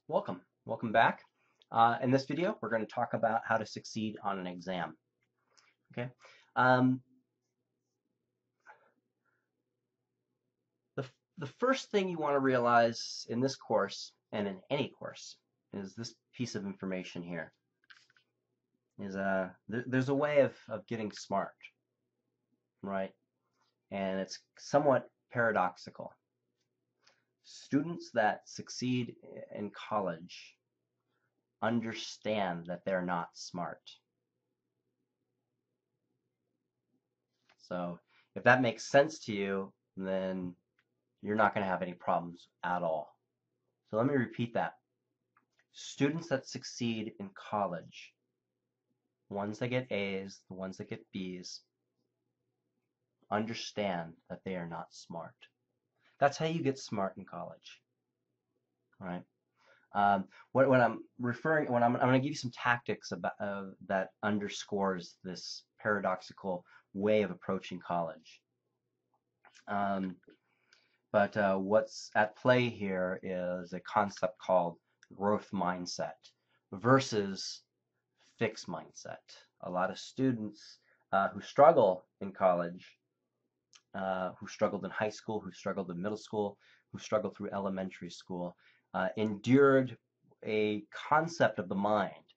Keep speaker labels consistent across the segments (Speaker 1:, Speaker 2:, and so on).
Speaker 1: Welcome back. In this video, we're going to talk about how to succeed on an exam. Okay. Um, the, the first thing you want to realize in this course and in any course is this piece of information here. There's a way of getting smart, right? And it's somewhat paradoxical. Students that succeed in college understand that they're not smart. So if that makes sense to you, then you're not going to have any problems at all. So let me repeat that. Students that succeed in college, the ones that get A's, the ones that get B's, understand that they are not smart. That's how you get smart in college, right? When I'm going to give you some tactics about that underscores this paradoxical way of approaching college. But what's at play here is a concept called growth mindset versus fixed mindset. A lot of students who struggle in college, who struggled in high school, who struggled in middle school, who struggled through elementary school, endured a concept of the mind.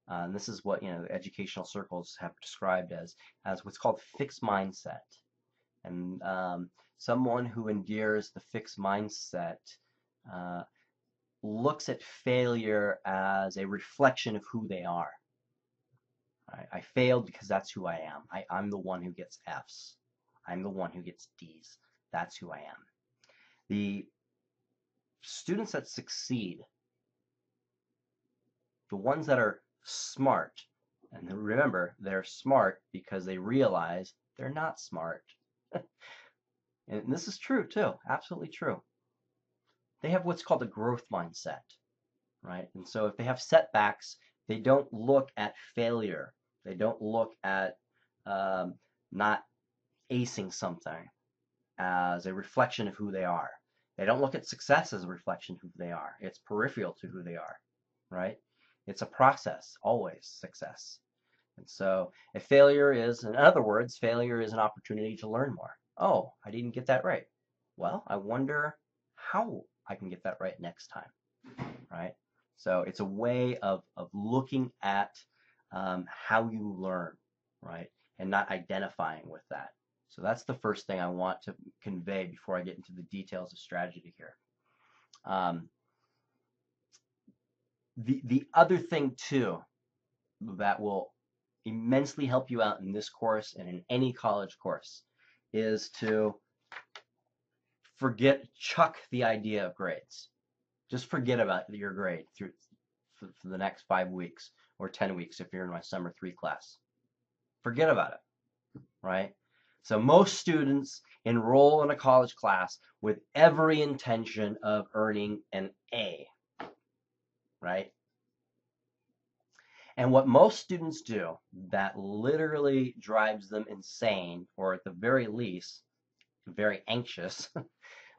Speaker 1: And this is what educational circles have described as what's called fixed mindset. And someone who endures the fixed mindset looks at failure as a reflection of who they are. I failed because that's who I am. I'm the one who gets F's. I'm the one who gets D's. That's who I am. The students that succeed, the ones that are smart, and remember, they're smart because they realize they're not smart. And this is true too, absolutely true. They have what's called a growth mindset, right? And so if they have setbacks, they don't look at failure. They don't look at not acing something as a reflection of who they are. They don't look at success as a reflection of who they are. It's peripheral to who they are, right? It's a process, always success. And so a failure is, in other words, failure is an opportunity to learn more. Oh, I didn't get that right. Well, I wonder how I can get that right next time, right? So it's a way of looking at how you learn, right? And not identifying with that. So that's the first thing I want to convey before I get into the details of strategy here. The other thing too that will immensely help you out in this course and in any college course is to chuck the idea of grades. Just forget about your grade for the next 5 weeks or 10 weeks if you're in my summer 3 class. Forget about it, right? So most students enroll in a college class with every intention of earning an A, right? And what most students do that literally drives them insane, or at the very least, very anxious,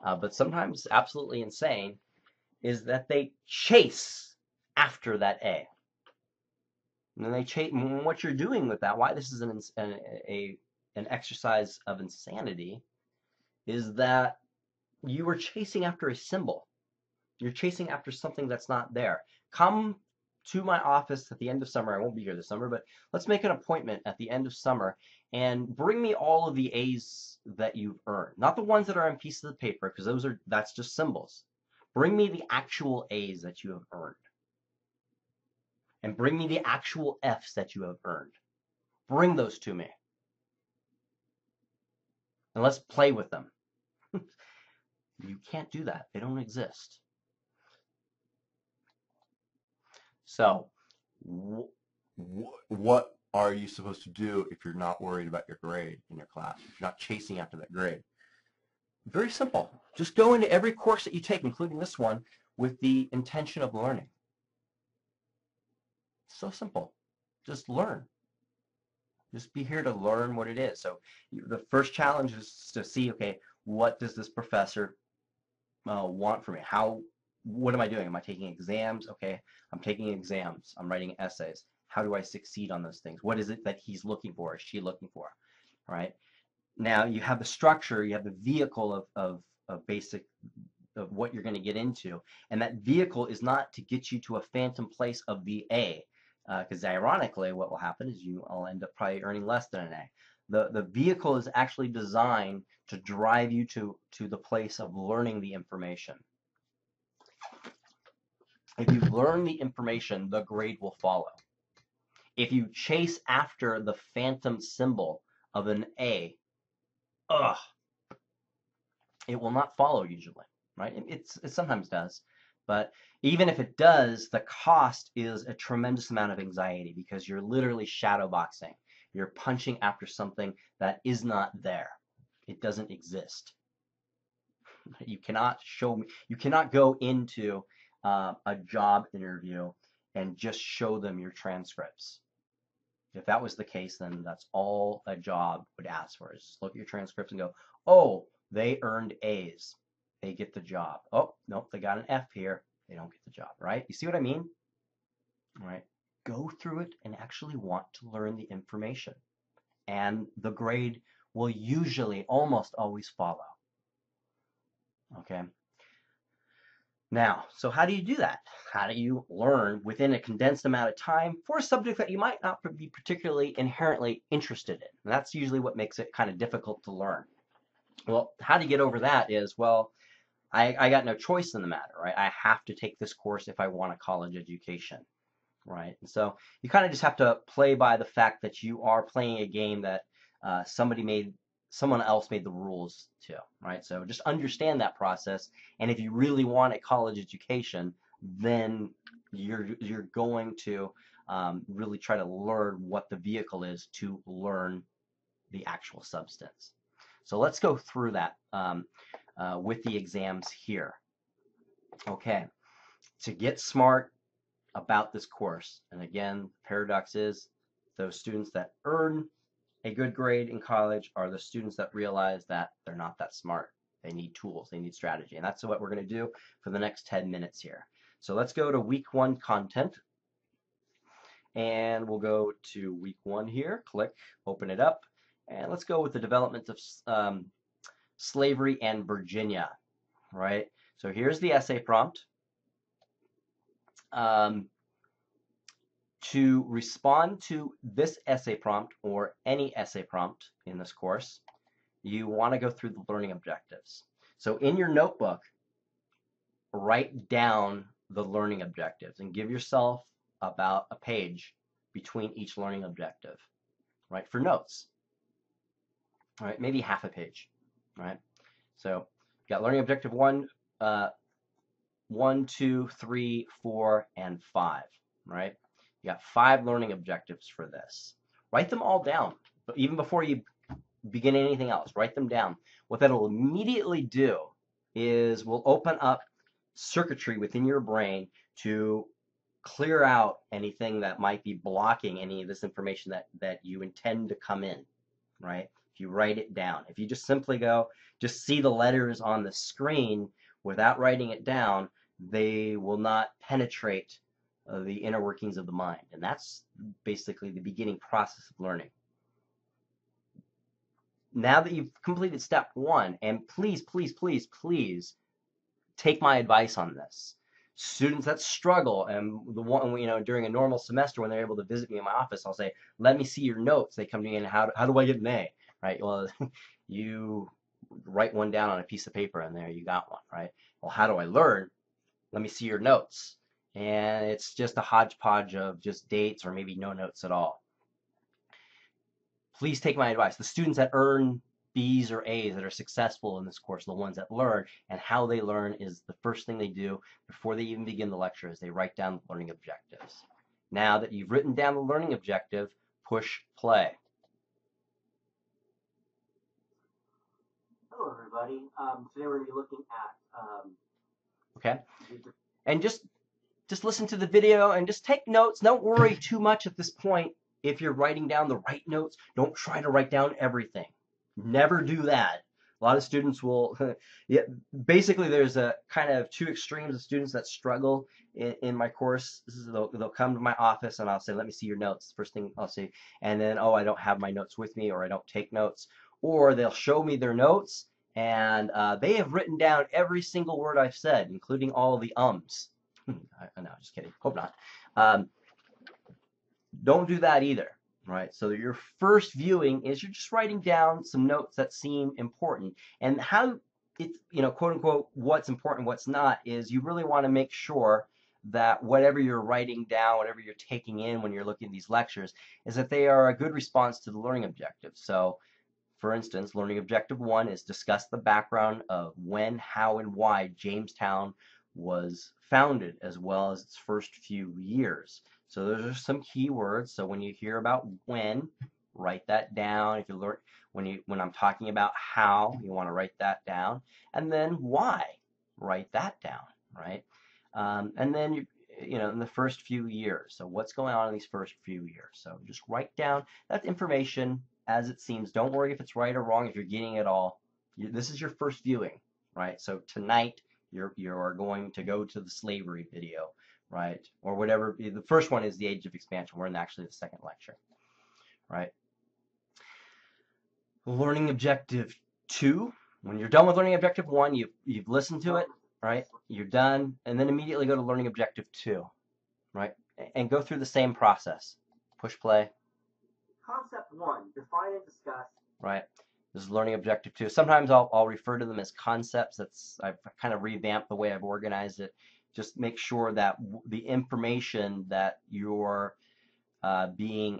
Speaker 1: but sometimes absolutely insane, is that they chase after that A. And they chase. What you're doing with that, why this is an exercise of insanity, is that you are chasing after a symbol. You're chasing after something that's not there. Come to my office at the end of summer. I won't be here this summer, but let's make an appointment at the end of summer and bring me all of the A's that you've earned. Not the ones that are on pieces of paper, because that's just symbols. Bring me the actual A's that you have earned. And bring me the actual F's that you have earned. Bring those to me. And let's play with them. You can't do that. They don't exist. So, what are you supposed to do if you're not worried about your grade in your class, if you're not chasing after that grade? Very simple. Just go into every course that you take, including this one, with the intention of learning. So simple. Just learn. Just be here to learn what it is. So the first challenge is to see, okay, what does this professor want from me? How what am I doing? Am I taking exams? Okay, I'm taking exams. I'm writing essays. How do I succeed on those things? What is it that he's looking for, or she looking for, right? Now you have the structure, you have the vehicle of basic of what you're going to get into, and that vehicle is not to get you to a phantom place of the A, because ironically, what will happen is you will end up probably earning less than an A. The vehicle is actually designed to drive you to the place of learning the information. If you learn the information, the grade will follow. If you chase after the phantom symbol of an A, it will not follow usually, right? It sometimes does, but even if it does, the cost is a tremendous amount of anxiety because you're literally shadow boxing. You're punching after something that is not there. It doesn't exist. You cannot go into a job interview and just show them your transcripts. If that was the case, then that's all a job would ask for, is just look at your transcripts and go, oh, they earned A's. They get the job. Oh, nope, they got an F here. They don't get the job, right? You see what I mean? All right. Go through it and actually want to learn the information. And the grade will usually almost always follow. Okay. Now, so how do you do that? How do you learn within a condensed amount of time for a subject that you might not be particularly inherently interested in? And that's usually what makes it kind of difficult to learn. Well, how to get over that is, well, I got no choice in the matter, right? I have to take this course if I want a college education, right? And so you kind of just have to play by the fact that you are playing a game that someone else made the rules to, right? So just understand that process. And if you really want a college education, then you're going to really try to learn what the vehicle is to learn the actual substance. So let's go through that with the exams here. Okay, to get smart about this course, and again, the paradox is those students that earn a good grade in college are the students that realize that they're not that smart. They need tools, they need strategy, and that's what we're going to do for the next 10 minutes here. So let's go to week 1 content, and we'll go to week 1 here, click, open it up, and let's go with the development of slavery and Virginia, right? So here's the essay prompt. To respond to this essay prompt or any essay prompt in this course, you want to go through the learning objectives. So in your notebook, write down the learning objectives and give yourself about a page between each learning objective, right, for notes. All right, maybe half a page, right? So you got learning objective 1, 2, 3, 4, and 5, right? You got 5 learning objectives for this. Write them all down, but even before you begin anything else, write them down. What that'll immediately do is will open up circuitry within your brain to clear out anything that might be blocking any of this information that you intend to come in, right? If you write it down. If you just simply just see the letters on the screen without writing it down, they will not penetrate the inner workings of the mind. And that's basically the beginning process of learning. Now that you've completed step 1, and please, please, please, please take my advice on this. Students that struggle, and during a normal semester when they're able to visit me in my office, I'll say, let me see your notes. They come to me and how do I get an A? Right? Well, you write one down on a piece of paper and there you got one, right? Well, how do I learn? Let me see your notes. And it's just a hodgepodge of just dates or maybe no notes at all. Please take my advice. The students that earn B's or A's that are successful in this course, the ones that learn, and how they learn is the first thing they do before they even begin the lecture is they write down the learning objectives. Now that you've written down the learning objective, push play. Hello, everybody. Today we're going to be looking at, okay, and just listen to the video and just take notes. Don't worry too much at this point if you're writing down the right notes. Don't try to write down everything. Never do that. A lot of students will, yeah, basically there's a kind of two extremes of students that struggle in my course. They'll come to my office and I'll say, let me see your notes. First thing I'll say, and then, oh, I don't have my notes with me, or I don't take notes. Or they'll show me their notes and they have written down every single word I've said, including all the ums. No, just kidding. Hope not. Um, don't do that either, right? So your first viewing is you're just writing down some notes that seem important. And how it's, quote unquote, what's important, what's not, is you really want to make sure that whatever you're writing down, whatever you're taking in when you're looking at these lectures, is that they are a good response to the learning objective. So for instance, learning objective 1 is discuss the background of when, how, and why Jamestown was founded, as well as its first few years. So those are some key words. So when you hear about when, write that down. If you learn when I'm talking about how, you want to write that down, and then why, write that down, right? And then in the first few years. So what's going on in these first few years? So just write down that information as it seems. Don't worry if it's right or wrong, if you're getting it all. This is your first viewing, right? So tonight you're going to go to the slavery video, right? Or whatever. The first one is the age of expansion. We're in actually the second lecture, right? Learning objective 2. When you're done with learning objective 1, you've listened to it, right? You're done, and then immediately go to learning objective 2, right? And go through the same process. Push play.
Speaker 2: Concept 1, define and discuss.
Speaker 1: Right. This is learning objective 2. Sometimes I'll refer to them as concepts. I've kind of revamped the way I've organized it. Just make sure that the information that you're being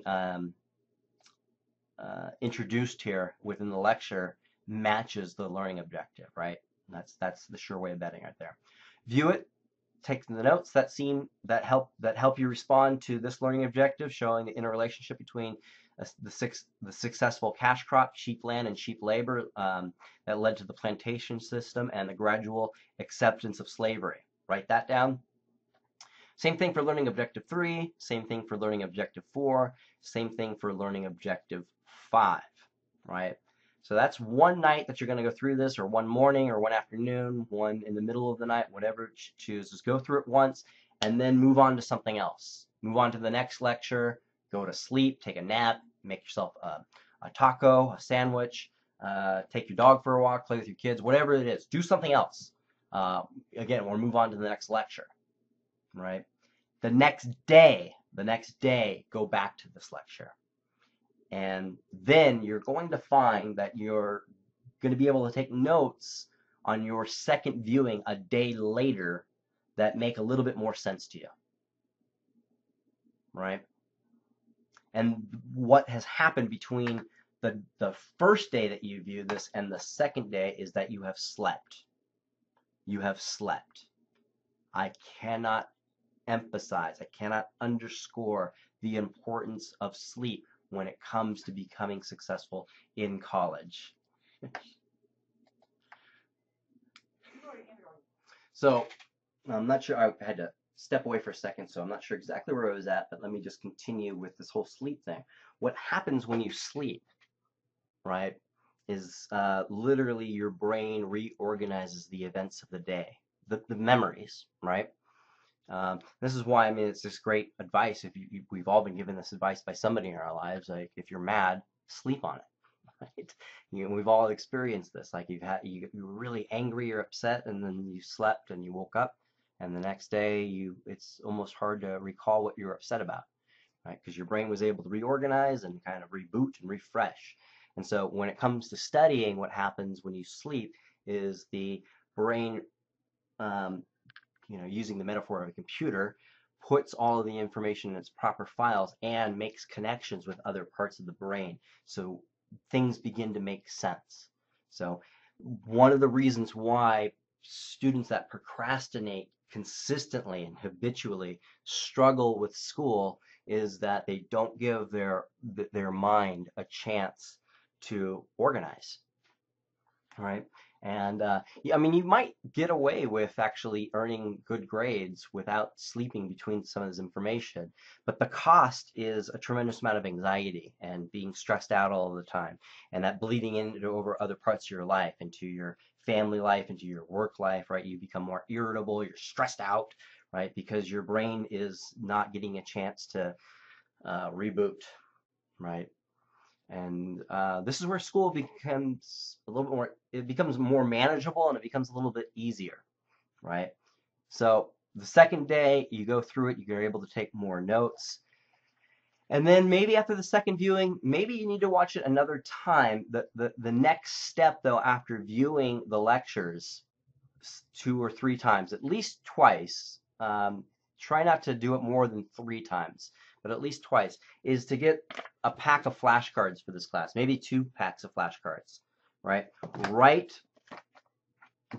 Speaker 1: introduced here within the lecture matches the learning objective, right? That's the sure way of betting right there. View it. Take the notes that help you respond to this learning objective, showing the interrelationship between the successful cash crop, sheep land, and sheep labor that led to the plantation system and the gradual acceptance of slavery. Write that down. Same thing for learning objective 3, same thing for learning objective 4, same thing for learning objective 5, right? So that's one night that you're going to go through this, or one morning, or one afternoon, one in the middle of the night, whatever you choose. Just go through it once and then move on to something else. Move on to the next lecture, go to sleep, take a nap, make yourself a taco, a sandwich, take your dog for a walk, play with your kids, whatever it is. Do something else. Again, we'll move on to the next lecture, right? The next day, go back to this lecture. And then you're going to find that you're going to be able to take notes on your second viewing a day later that make a little bit more sense to you, right? And what has happened between the first day that you view this and the second day is that you have slept. You have slept. I cannot emphasize, I cannot underscore the importance of sleep when it comes to becoming successful in college. So I'm not sure, I had to step away for a second, so I'm not sure exactly where I was at, but let me just continue with this whole sleep thing. What happens when you sleep, right, is literally your brain reorganizes the events of the day, the memories, right? This is why, I mean, it's just great advice. If we've all been given this advice by somebody in our lives, like if you're mad, sleep on it, right? We've all experienced this. Like you were really angry or upset, and then you slept and you woke up, and the next day it's almost hard to recall what you were upset about, right? Because your brain was able to reorganize and kind of reboot and refresh. And so when it comes to studying, what happens when you sleep is the brain, using the metaphor of a computer, puts all of the information in its proper files and makes connections with other parts of the brain. So things begin to make sense. So one of the reasons why students that procrastinate consistently and habitually struggle with school is that they don't give their mind a chance to organize, right? And I mean, you might get away with actually earning good grades without sleeping between some of this information, but the cost is a tremendous amount of anxiety and being stressed out all the time, and that bleeding into over other parts of your life, into your family life, into your work life, right? You become more irritable, you're stressed out, right? Because your brain is not getting a chance to reboot, right? And this is where school becomes a little bit more, it becomes more manageable and it becomes a little bit easier, right? So the second day you go through it, you're able to take more notes. And then maybe after the second viewing, maybe you need to watch it another time. The next step, though, after viewing the lectures 2 or 3 times, at least twice, try not to do it more than 3 times, but at least twice, is to get a pack of flashcards for this class, maybe 2 packs of flashcards, right? Write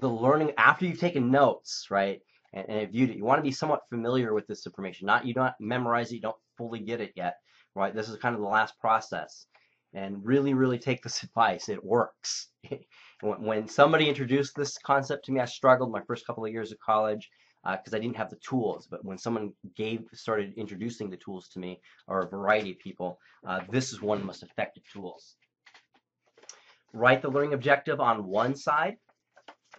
Speaker 1: the learning after you've taken notes, right? And viewed it. You want to be somewhat familiar with this information. You don't memorize it, you don't fully get it yet, right? This is kind of the last process. And really, really take this advice. It works. When somebody introduced this concept to me, I struggled my first couple of years of college because I didn't have the tools. But when someone started introducing the tools to me, or a variety of people, this is one of the most effective tools. Write the learning objective on one side,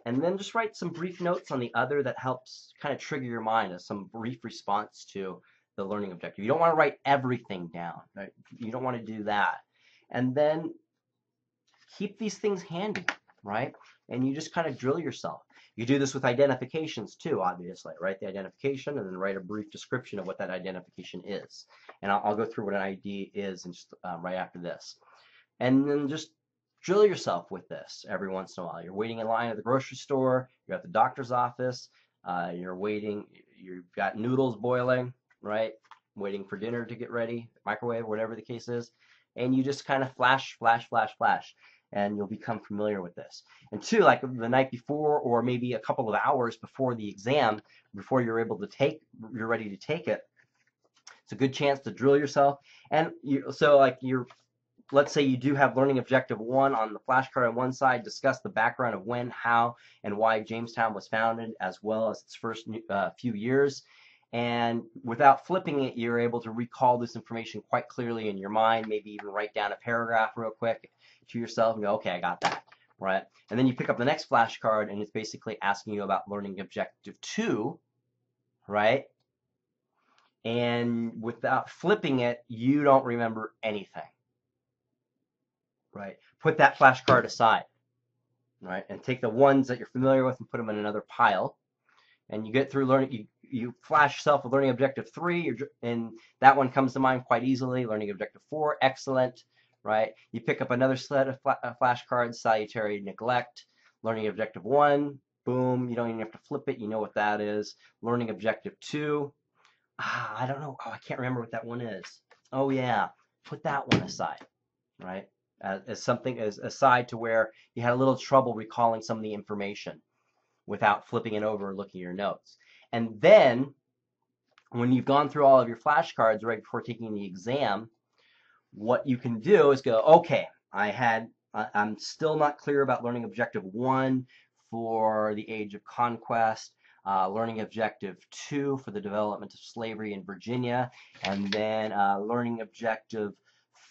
Speaker 1: and then just write some brief notes on the other that helps kind of trigger your mind as some brief response to the learning objective. You don't want to write everything down, right? You don't want to do that. And then keep these things handy, right? And you just kind of drill yourself. You do this with identifications too, obviously. Write the identification and then write a brief description of what that identification is. And I'll go through what an ID is in just right after this. And then just drill yourself with this every once in a while. You're waiting in line at the grocery store, you're at the doctor's office, you're waiting, you've got noodles boiling, right? Waiting for dinner to get ready, microwave, whatever the case is. And you just kind of flash, flash, flash, flash. And you'll become familiar with this. And 2, like the night before, or maybe a couple of hours before the exam, before you're ready to take it, it's a good chance to drill yourself. And let's say you do have learning objective 1 on the flashcard on one side, discuss the background of when, how, and why Jamestown was founded, as well as its first few years. And without flipping it, you're able to recall this information quite clearly in your mind, maybe even write down a paragraph real quick to yourself and go, okay, I got that, right? And then you pick up the next flashcard, and it's basically asking you about learning objective 2, right? And without flipping it, you don't remember anything, right? Put that flashcard aside, right? And take the ones that you're familiar with and put them in another pile. And you get through learning, you flash yourself with learning objective 3, and that one comes to mind quite easily. Learning objective 4, excellent, right? You pick up another set of flashcards, salutary neglect. Learning objective 1, boom, you don't even have to flip it, you know what that is. Learning objective 2, I don't know, I can't remember what that one is. Oh yeah, put that one aside, right? As something as aside to where you had a little trouble recalling some of the information without flipping it over and looking at your notes. And then when you've gone through all of your flashcards right before taking the exam, what you can do is go, okay, I'm still not clear about learning objective 1 for the age of conquest, learning objective 2 for the development of slavery in Virginia, and then learning objective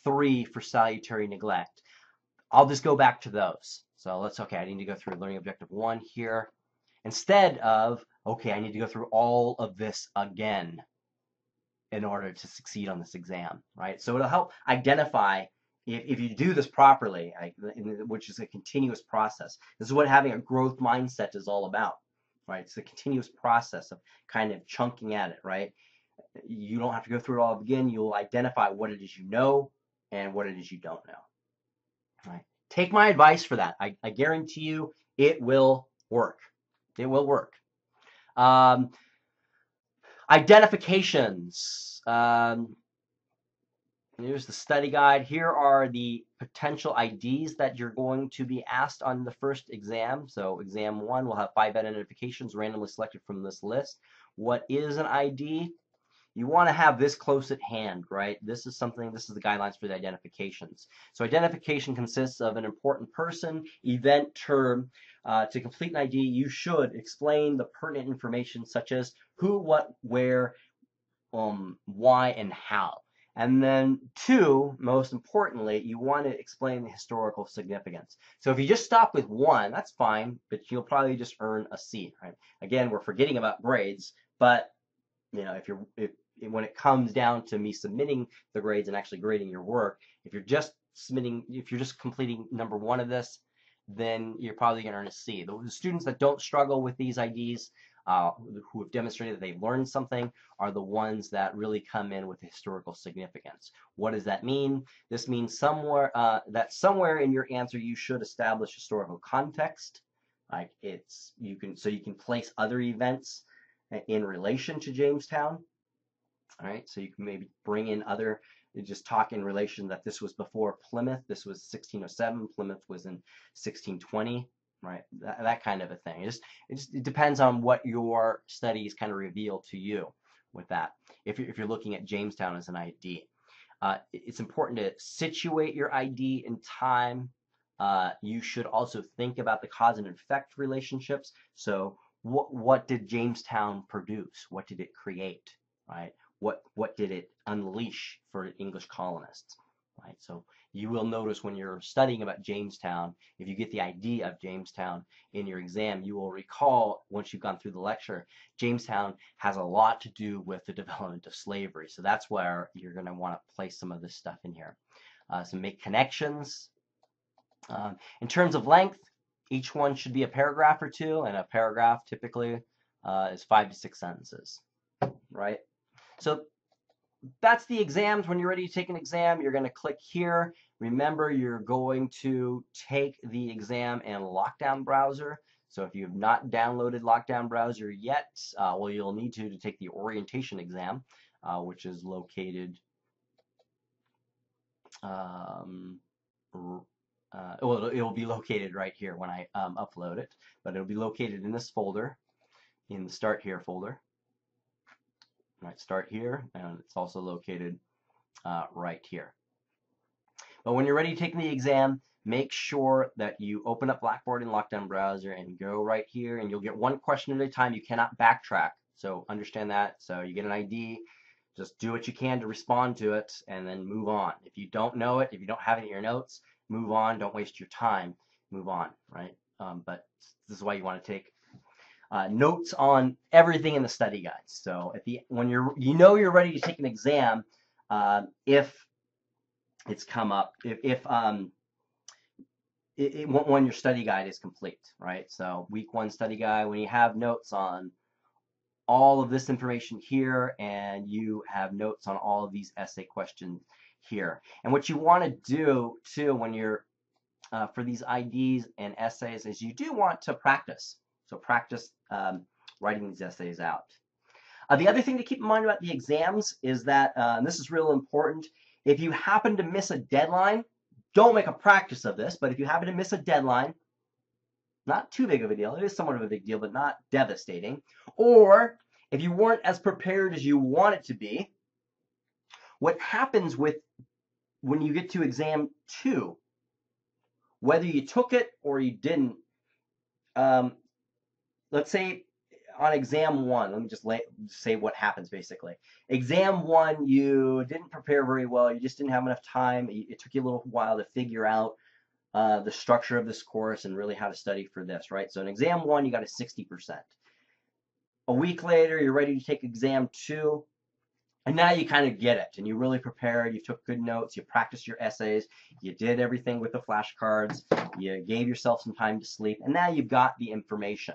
Speaker 1: 3 for salutary neglect. I'll just go back to those. So I need to go through learning objective 1 here, instead of, okay, I need to go through all of this again in order to succeed on this exam, right? So it'll help identify if you do this properly, which is a continuous process. This is what having a growth mindset is all about, right? It's a continuous process of kind of chunking at it, right? You don't have to go through it all again. You'll identify what it is you know and what it is you don't know, right? Take my advice for that. I guarantee you it will work. It will work. Identifications. Here's the study guide. Here are the potential IDs that you're going to be asked on the first exam. So exam 1 will have 5 identifications randomly selected from this list. What is an ID? You want to have this close at hand, right? This is the guidelines for the identifications. So identification consists of an important person, event, term. To complete an ID, you should explain the pertinent information such as who, what, where, why, and how. And then two, most importantly, you want to explain the historical significance. So if you just stop with one, that's fine, but you'll probably just earn a C, right? Again, we're forgetting about grades, but if when it comes down to me submitting the grades and actually grading your work, if you're just completing number one of this, then you're probably going to earn a C. The students that don't struggle with these IDs, who have demonstrated that they've learned something, are the ones that really come in with historical significance. What does that mean? This means somewhere in your answer you should establish historical context. Like you can place other events in relation to Jamestown. All right, so you can maybe bring in just talk in relation that this was before Plymouth. This was 1607. Plymouth was in 1620. Right, that kind of a thing. It depends on what your studies kind of reveal to you with that. If you're looking at Jamestown as an ID, it's important to situate your ID in time. You should also think about the cause and effect relationships. So what did Jamestown produce? What did it create? Right? What did it unleash for English colonists? Right? So you will notice when you're studying about Jamestown, if you get the ID of Jamestown in your exam, you will recall, once you've gone through the lecture, Jamestown has a lot to do with the development of slavery. So that's where you're going to want to place some of this stuff in here. So make connections. In terms of length, each one should be a paragraph or two, and a paragraph typically is 5 to 6 sentences, right? So that's the exams. When you're ready to take an exam, you're going to click here. Remember, you're going to take the exam in Lockdown Browser. So if you have not downloaded Lockdown Browser yet, well, you'll need to take the orientation exam, which is located well, it'll be located right here when I upload it, but it'll be located in this folder, in the Start Here folder. Right, Start Here, and it's also located right here. But when you're ready to take the exam, make sure that you open up Blackboard in Lockdown Browser and go right here, and you'll get one question at a time. You cannot backtrack, so understand that. So you get an ID, just do what you can to respond to it, and then move on. If you don't know it, if you don't have it in your notes, move on. Don't waste your time. Move on, right? But this is why you want to take notes on everything in the study guides. So when you're ready to take an exam, if it's come up, when your study guide is complete, right? So week 1 study guide, when you have notes on all of this information here, and you have notes on all of these essay questions here. And what you want to do too when you're for these IDs and essays is you do want to practice. So practice writing these essays out. The other thing to keep in mind about the exams is that, and this is real important, if you happen to miss a deadline, don't make a practice of this, but if you happen to miss a deadline, not too big of a deal. It is somewhat of a big deal, but not devastating. Or if you weren't as prepared as you want it to be, what happens when you get to exam 2, whether you took it or you didn't, let's say on exam 1, let me just say what happens basically. Exam 1, you didn't prepare very well. You just didn't have enough time. It took you a little while to figure out the structure of this course and really how to study for this, right? So in exam 1, you got a 60%. A week later, you're ready to take exam 2, and now you kind of get it, and you really prepared. You took good notes. You practiced your essays. You did everything with the flashcards. You gave yourself some time to sleep, and now you've got the information,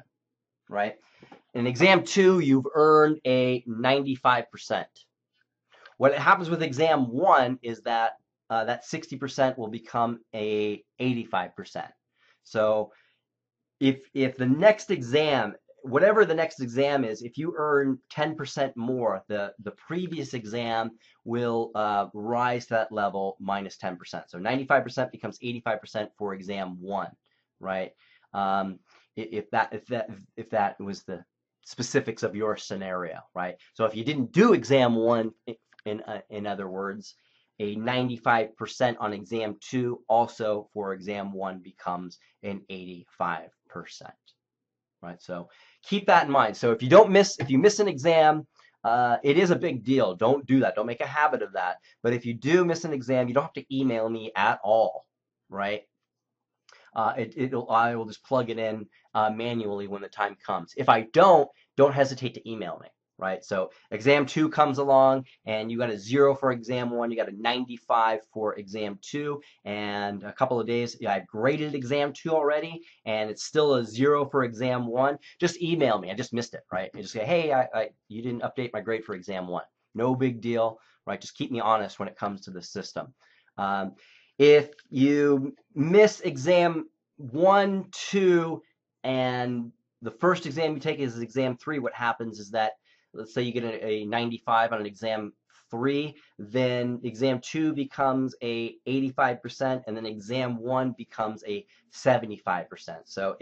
Speaker 1: right? In exam 2, you've earned a 95%. What happens with exam 1 is that that 60% will become a 85%. So if the next exam, whatever the next exam is, if you earn 10% more, the previous exam will rise to that level minus 10%. So 95% becomes 85% for exam 1, right? If that was the specifics of your scenario, right? So if you didn't do exam 1, in other words, a 95% on exam 2 also for exam 1 becomes an 85%, right? So keep that in mind. So if you miss an exam, it is a big deal. Don't do that. Don't make a habit of that. But if you do miss an exam, you don't have to email me at all, right? I will just plug it in manually when the time comes. If I don't hesitate to email me, right? So exam 2 comes along and you got a 0 for exam 1, you got a 95 for exam 2, and a couple of days, yeah, I've graded exam 2 already, and it's still a 0 for exam 1. Just email me. I just missed it, right? And just say, hey, you didn't update my grade for exam 1. No big deal, right? Just keep me honest when it comes to the system. If you miss exam 1, 2, and the first exam you take is exam 3, what happens is that, let's say you get a 95 on an exam 3, then exam 2 becomes a 85%, and then exam 1 becomes a 75%. So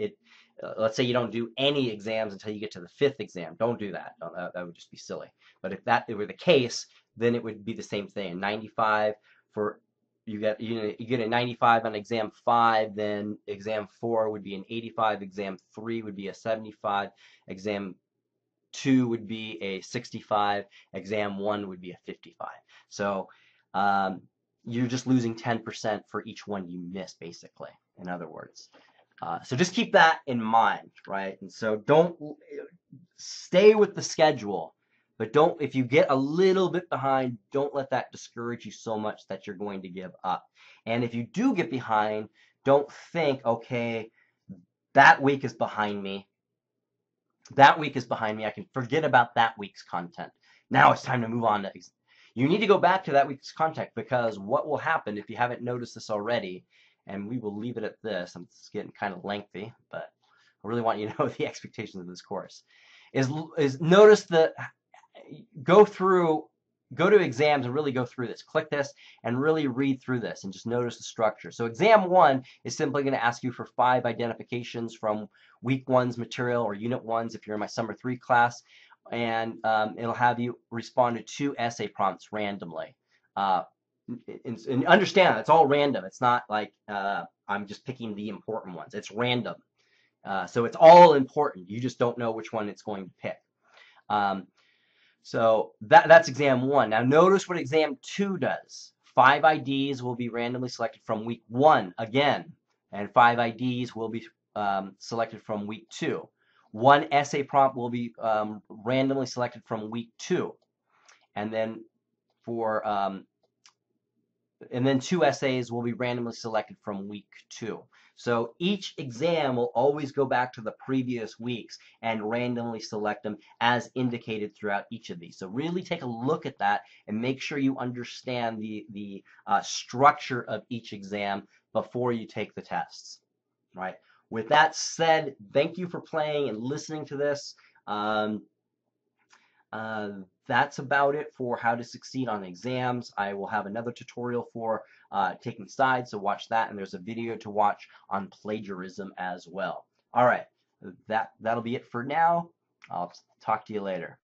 Speaker 1: let's say you don't do any exams until you get to the 5th exam. Don't do that. That would just be silly. But if that were the case, then it would be the same thing. 95 for you get a 95 on exam 5, then exam 4 would be an 85, exam 3 would be a 75, exam 2 would be a 65, exam 1 would be a 55. So you're just losing 10% for each one you miss, basically, in other words. So just keep that in mind, right? And so don't stay with the schedule. But if you get a little bit behind, don't let that discourage you so much that you're going to give up. And if you do get behind, don't think, okay, that week is behind me. That week is behind me. I can forget about that week's content. Now it's time to move on to. You need to go back to that week's content, because what will happen if you haven't noticed this already, and we will leave it at this. It's getting kind of lengthy, but I really want you to know the expectations of this course. Is notice the go to exams and really go through this. Click this and really read through this and just notice the structure. So exam 1 is simply going to ask you for 5 identifications from week 1's material, or unit 1's if you're in my summer 3 class, and it'll have you respond to 2 essay prompts randomly. And understand it's all random. It's not like I'm just picking the important ones. It's random. So it's all important. You just don't know which one it's going to pick. So that's exam 1. Now notice what exam 2 does. 5 IDs will be randomly selected from week 1 again, and 5 IDs will be selected from week 2. 1 essay prompt will be randomly selected from week 2, and then and then 2 essays will be randomly selected from week 2. So each exam will always go back to the previous weeks and randomly select them as indicated throughout each of these. So really take a look at that and make sure you understand the structure of each exam before you take the tests, right? With that said, thank you for playing and listening to this. That's about it for how to succeed on exams. I will have another tutorial for taking sides, so watch that, and there's a video to watch on plagiarism as well. All right, that'll be it for now. I'll talk to you later.